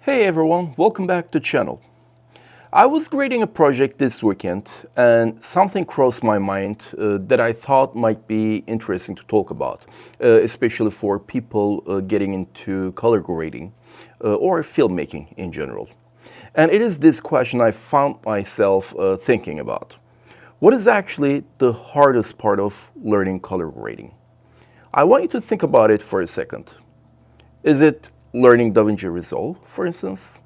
Hey everyone, welcome back to the channel. I was grading a project this weekend and something crossed my mind that I thought might be interesting to talk about, especially for people getting into color grading or filmmaking in general. And it is this question I found myself thinking about. What is actually the hardest part of learning color grading? I want you to think about it for a second. Is it learning DaVinci Resolve, for instance?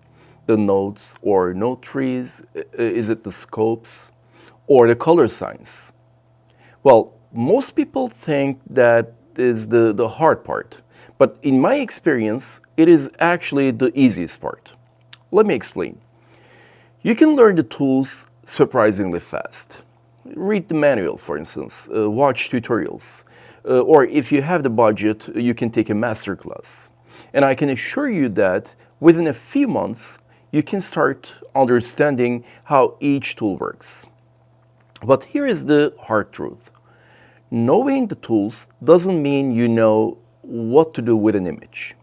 The nodes or node trees? Is it the scopes or the color science? Well, most people think that is the hard part, but in my experience, it is actually the easiest part. Let me explain. You can learn the tools surprisingly fast. Read the manual, for instance, watch tutorials, or if you have the budget, you can take a masterclass. And I can assure you that within a few months, you can start understanding how each tool works. But here is the hard truth. Knowing the tools doesn't mean you know what to do with an image.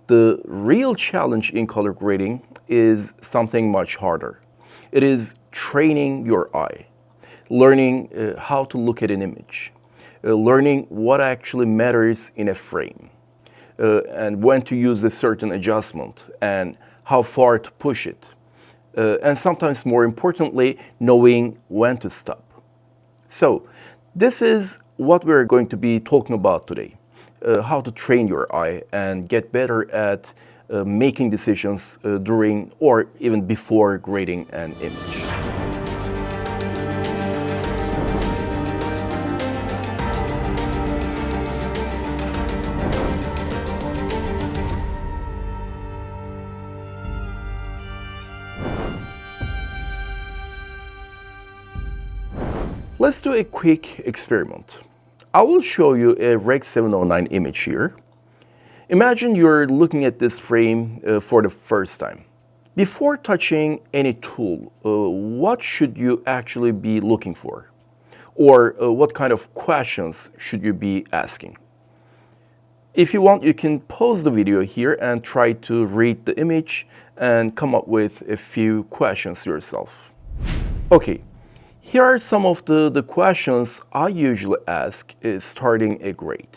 The real challenge in color grading is something much harder. It is training your eye, learning how to look at an image, learning what actually matters in a frame, and when to use a certain adjustment and how far to push it. And sometimes more importantly, knowing when to stop. So this is what we're going to be talking about today. How to train your eye and get better at making decisions during or even before grading an image. Let's do a quick experiment. I will show you a Rec 709 image here. Imagine you're looking at this frame for the first time. Before touching any tool, what should you actually be looking for? Or what kind of questions should you be asking? If you want, you can pause the video here and try to read the image and come up with a few questions yourself. Okay. Here are some of the questions I usually ask starting a grade.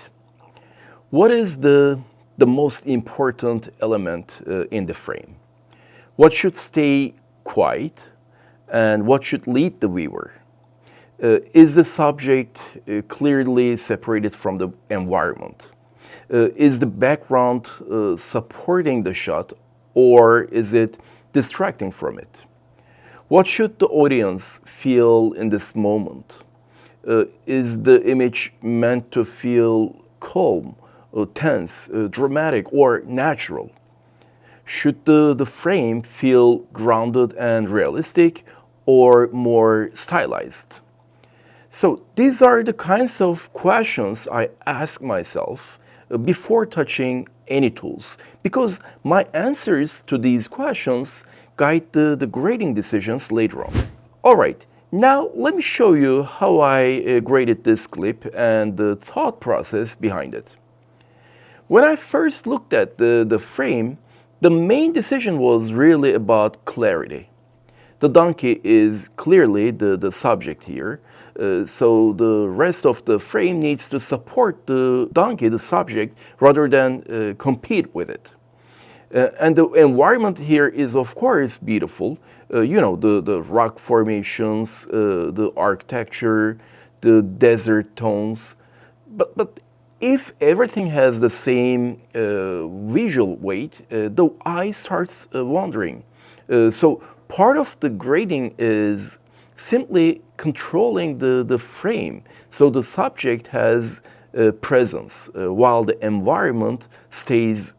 What is the most important element in the frame? What should stay quiet and what should lead the viewer? Is the subject clearly separated from the environment? Is the background supporting the shot or is it distracting from it? What should the audience feel in this moment? Is the image meant to feel calm, tense, dramatic, or natural? Should the frame feel grounded and realistic or more stylized? So these are the kinds of questions I ask myself before touching any tools, because my answers to these questions guide the grading decisions later on. All right, now let me show you how I graded this clip and the thought process behind it. When I first looked at the frame, the main decision was really about clarity. The donkey is clearly the subject here, so the rest of the frame needs to support the donkey, the subject, rather than compete with it. And the environment here is, of course, beautiful. The rock formations, the architecture, the desert tones. But if everything has the same visual weight, the eye starts wandering. So part of the grading is simply controlling the frame. So the subject has presence while the environment stays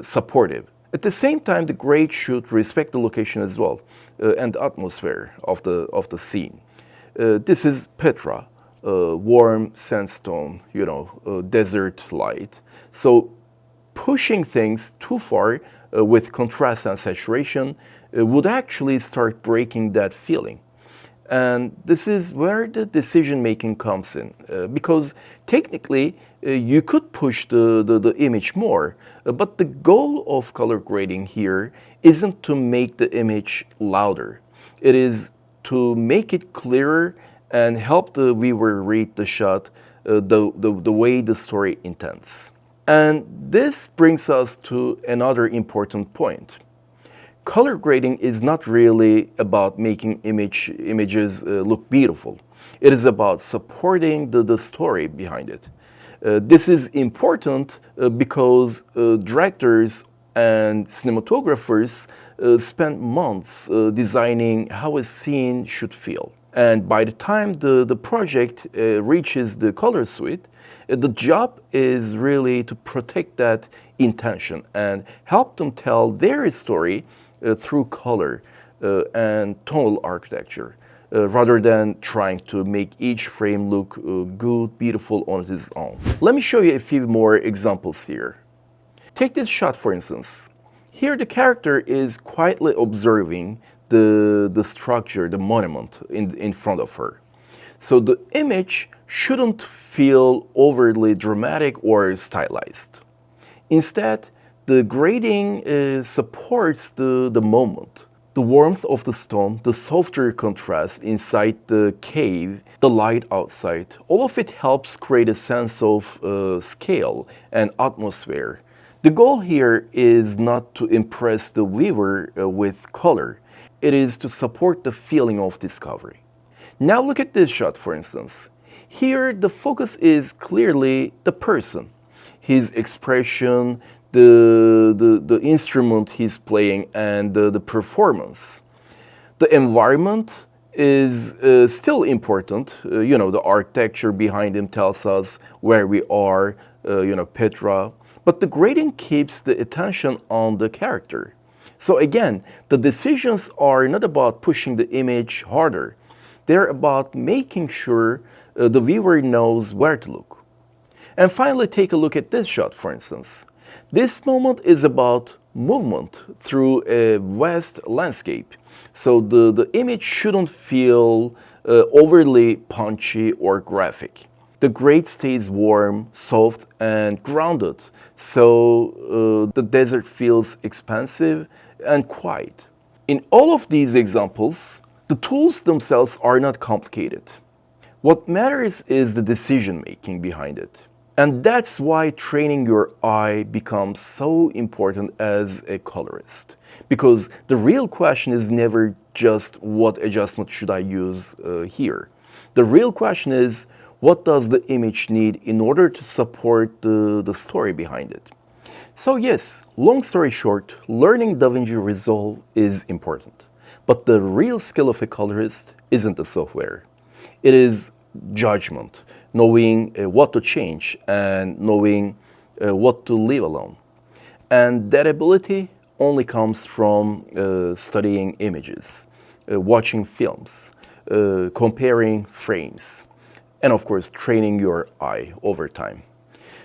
supportive. At the same time, the grade should respect the location as well and the atmosphere of the scene. This is Petra, warm sandstone, desert light. So pushing things too far with contrast and saturation would actually start breaking that feeling. And this is where the decision making comes in. Because technically, you could push the image more, but the goal of color grading here isn't to make the image louder. It is to make it clearer and help the viewer read the shot the way the story intends. And this brings us to another important point. Color grading is not really about making images look beautiful. It is about supporting the story behind it. This is important because directors and cinematographers spend months designing how a scene should feel. And by the time the project reaches the color suite, the job is really to protect that intention and help them tell their story through color and tonal architecture, rather than trying to make each frame look good, beautiful on its own. Let me show you a few more examples here. Take this shot, for instance. Here the character is quietly observing the structure, the monument in front of her. So the image shouldn't feel overly dramatic or stylized. Instead, the grading supports the moment. The warmth of the stone, the softer contrast inside the cave, the light outside, all of it helps create a sense of scale and atmosphere. The goal here is not to impress the viewer with color. It is to support the feeling of discovery. Now look at this shot, for instance. Here, the focus is clearly the person, his expression, the instrument he's playing, and the performance. The environment is still important. The architecture behind him tells us where we are, Petra. But the grading keeps the attention on the character. So again, the decisions are not about pushing the image harder. They're about making sure the viewer knows where to look. And finally, take a look at this shot, for instance. This moment is about movement through a vast landscape. So the image shouldn't feel overly punchy or graphic. The grade stays warm, soft, and grounded, so the desert feels expansive and quiet. In all of these examples, the tools themselves are not complicated. What matters is the decision making behind it. And that's why training your eye becomes so important as a colorist. Because the real question is never just what adjustment should I use here. The real question is, what does the image need in order to support the story behind it? So yes, long story short, learning DaVinci Resolve is important. But the real skill of a colorist isn't the software. It is judgment, knowing what to change and knowing what to leave alone. And that ability only comes from studying images, watching films, comparing frames, and of course, training your eye over time.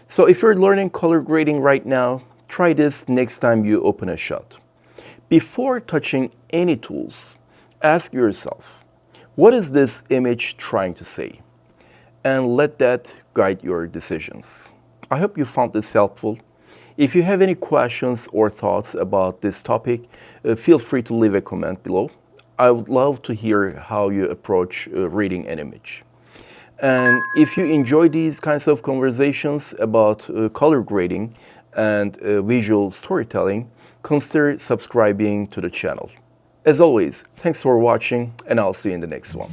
So if you're learning color grading right now, try this next time you open a shot. Before touching any tools, ask yourself, what is this image trying to say? And let that guide your decisions. I hope you found this helpful. If you have any questions or thoughts about this topic, feel free to leave a comment below. I would love to hear how you approach reading an image. And if you enjoy these kinds of conversations about color grading and visual storytelling, consider subscribing to the channel. As always, thanks for watching, and I'll see you in the next one.